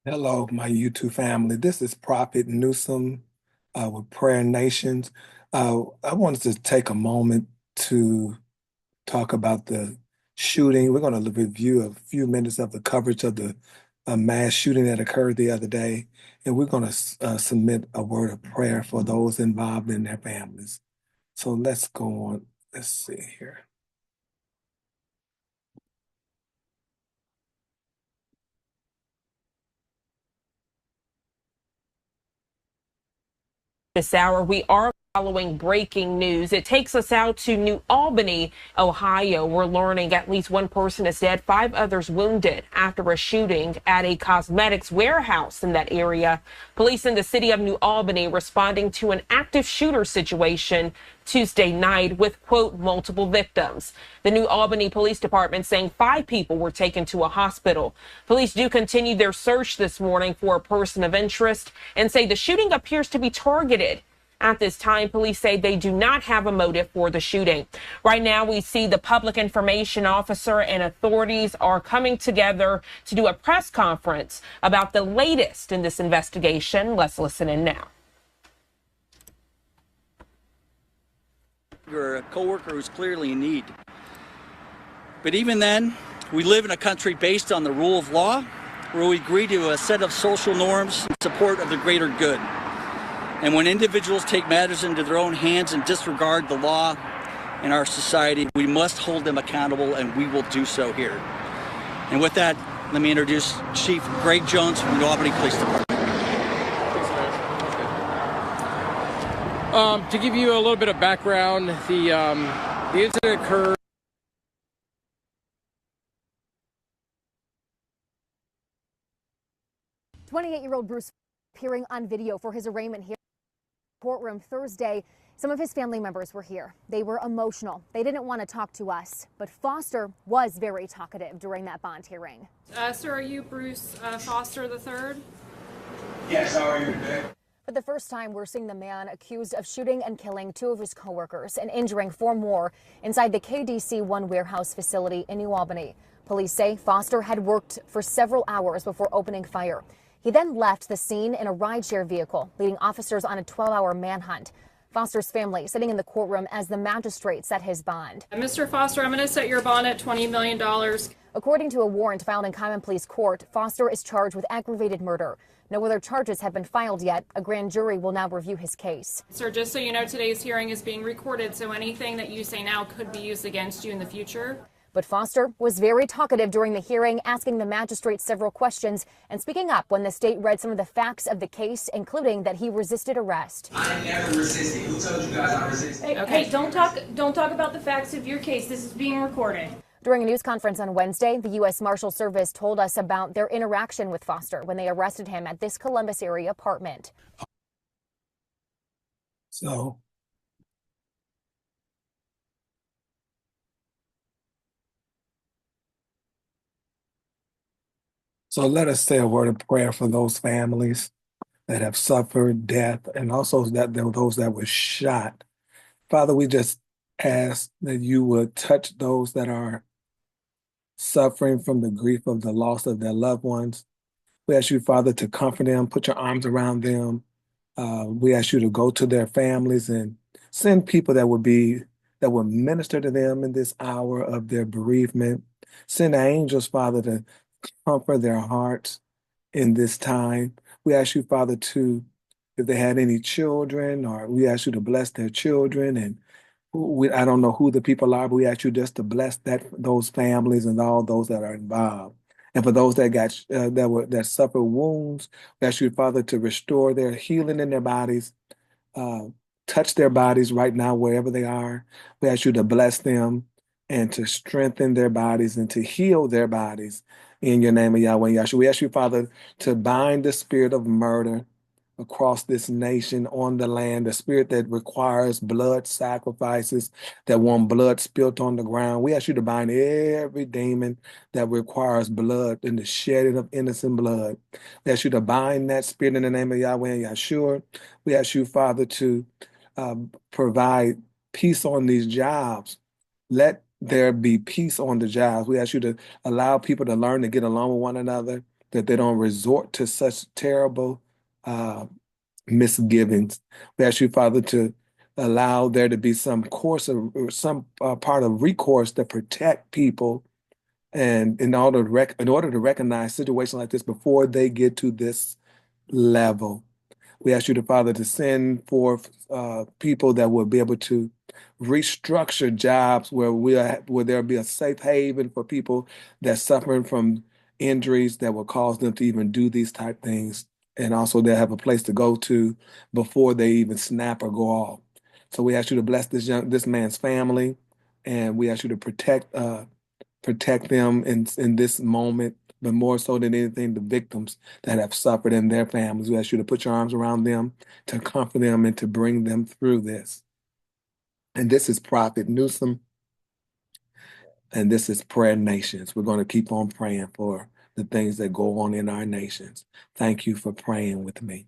Hello, my YouTube family. This is Prophet Newsome with Prayer Nations. I wanted to take a moment to talk about the shooting. We're going to review a few minutes of the coverage of the mass shooting that occurred the other day, and we're going to submit a word of prayer for those involved in their families. So let's go on. Let's see here. This hour, we are following breaking news. It takes us out to New Albany, Ohio. We're learning at least one person is dead, 5 others wounded after a shooting at a cosmetics warehouse in that area. Police in the city of New Albany responding to an active shooter situation Tuesday night with, quote, multiple victims. The New Albany Police Department saying 5 people were taken to a hospital. Police do continue their search this morning for a person of interest and say the shooting appears to be targeted. At this time, police say they do not have a motive for the shooting. Right now, we see the public information officer and authorities are coming together to do a press conference about the latest in this investigation. Let's listen in now. You're a coworker who's clearly in need. But even then, we live in a country based on the rule of law, where we agree to a set of social norms in support of the greater good. And when individuals take matters into their own hands and disregard the law in our society, we must hold them accountable, and we will do so here. And with that, let me introduce Chief Greg Jones from the Albany Police Department. To give you a little bit of background, the incident occurred. 28-year-old Bruce appearing on video for his arraignment here in the courtroom Thursday. Some of his family members were here. They were emotional. They didn't want to talk to us, but Foster was very talkative during that bond hearing. Sir, are you Bruce Foster III? Yes, how are you today? For the first time, we're seeing the man accused of shooting and killing 2 of his coworkers and injuring 4 more inside the KDC-1 warehouse facility in New Albany. Police say Foster had worked for several hours before opening fire. He then left the scene in a rideshare vehicle, leading officers on a 12-hour manhunt. Foster's family sitting in the courtroom as the magistrate set his bond. Mr. Foster, I'm going to set your bond at $20 million. According to a warrant filed in Common Pleas Court, Foster is charged with aggravated murder. No other charges have been filed yet. A grand jury will now review his case. Sir, just so you know, today's hearing is being recorded, so anything that you say now could be used against you in the future. But Foster was very talkative during the hearing, asking the magistrate several questions and speaking up when the state read some of the facts of the case, including that he resisted arrest. I never resisted. Who told you guys I resisted? Hey, don't talk about the facts of your case. This is being recorded. During a news conference on Wednesday, the U.S. Marshal Service told us about their interaction with Foster when they arrested him at this Columbus area apartment. So let us say a word of prayer for those families that have suffered death and also that those that were shot. Father, we just ask that you would touch those that are suffering from the grief of the loss of their loved ones. We ask you, Father, to comfort them, put your arms around them. We ask you to go to their families and send people that would minister to them in this hour of their bereavement. Send angels, Father, to comfort their hearts in this time. We ask you, Father, if they had any children, or we ask you to bless their children. And I don't know who the people are, but we ask you just to bless those families and all those that are involved. And for those that that suffer wounds, we ask you, Father, to restore their healing in their bodies, touch their bodies right now wherever they are. We ask you to bless them and to strengthen their bodies and to heal their bodies in your name of Yahweh and Yahshua. We ask you, Father, to bind the spirit of murder across this nation, on the land, the spirit that requires blood sacrifices, that want blood spilt on the ground. We ask you to bind every demon that requires blood and the shedding of innocent blood. We ask you to bind that spirit in the name of Yahweh and Yahshua. We ask you, Father, to provide peace on these jobs. Let there be peace on the jobs. We ask you to allow people to learn to get along with one another. that they don't resort to such terrible uh, misgivings. We ask you, Father, to allow there to be some course of or some part of recourse to protect people, and in order to recognize situations like this before they get to this level. We ask you, the Father, to send forth people that will be able to restructure jobs where there'll be a safe haven for people that's suffering from injuries that will cause them to even do these type things, and also they'll have a place to go to before they even snap or go off. So we ask you to bless this man's family, and we ask you to protect them in this moment, but more so than anything, the victims that have suffered and their families. We ask you to put your arms around them, to comfort them, and to bring them through this. And this is Prophet Newsome, and this is Prayer Nations. We're going to keep on praying for the things that go on in our nations. Thank you for praying with me.